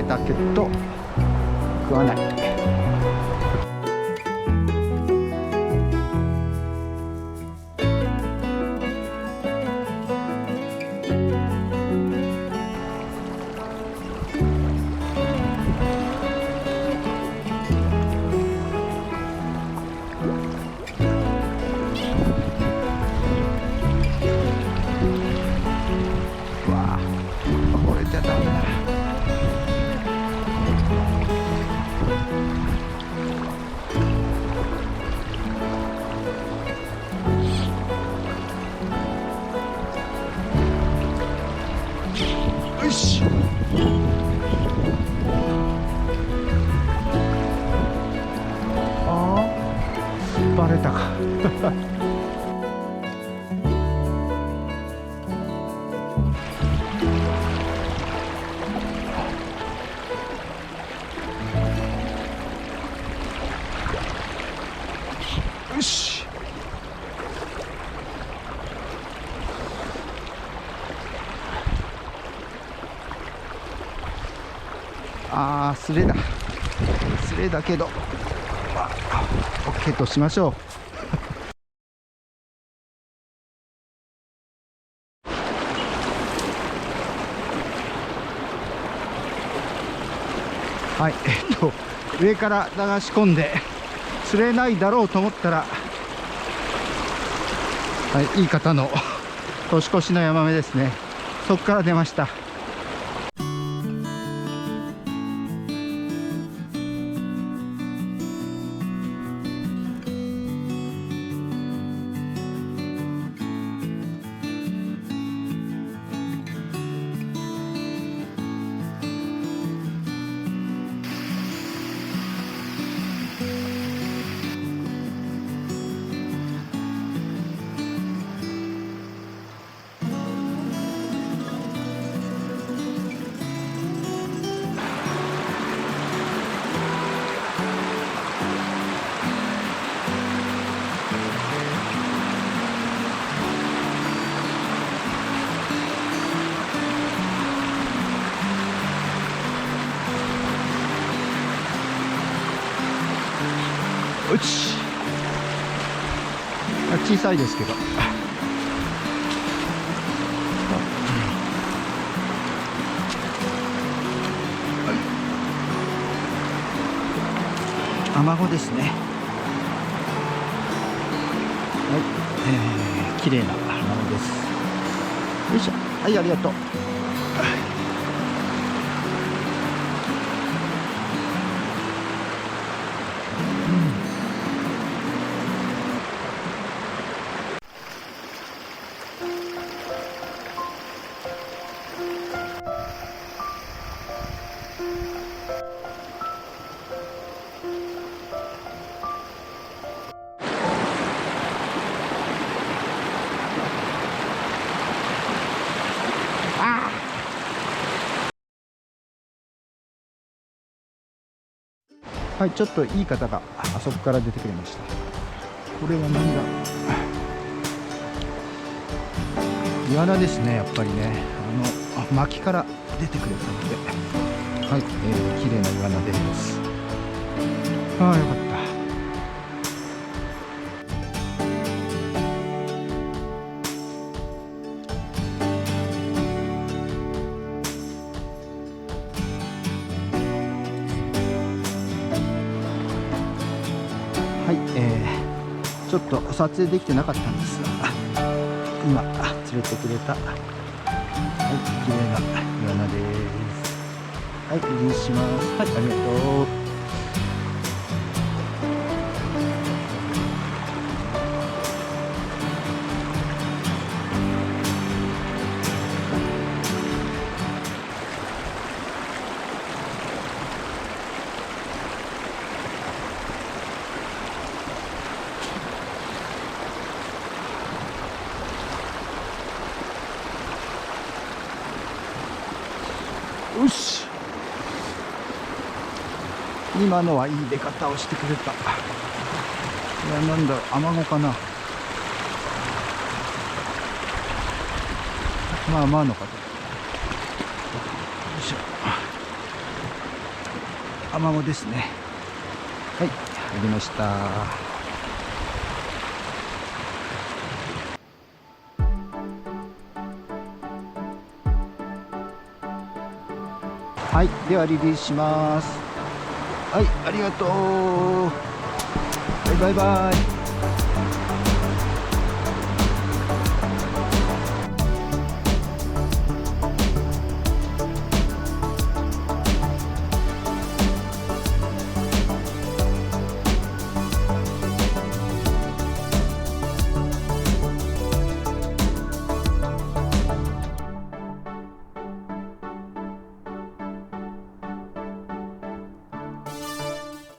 げたけど食わない。よし。ああ、バレたか。よし。ああ、スレだ。スレだけど、まあ、OK としましょう。はい、上から流し込んで釣れないだろうと思ったら、はい、いい方の年越しのヤマメですね。そこから出ました。うち、小さいですけど、アマゴですね。はい、綺麗なアマゴです。よいしょ。はい、ありがとう。はい、ちょっといい方があそこから出てくれました。これは何だ。イワナですね、やっぱりね。薪から出てくれたので、はい、綺麗なイワナです。ああ、よかった。はい、ちょっと撮影できてなかったんですが、今連れてくれた、はい、綺麗なイワナです。はい、リリースします。はい、ありがとう。よし、今のはいい出方をしてくれた。いや、なんだろう、アマゴかな。まあまあの方。よいしょ。アマモですね。はい、入りました。はい、ではリリースします。はい、ありがとう。バイバイバイ。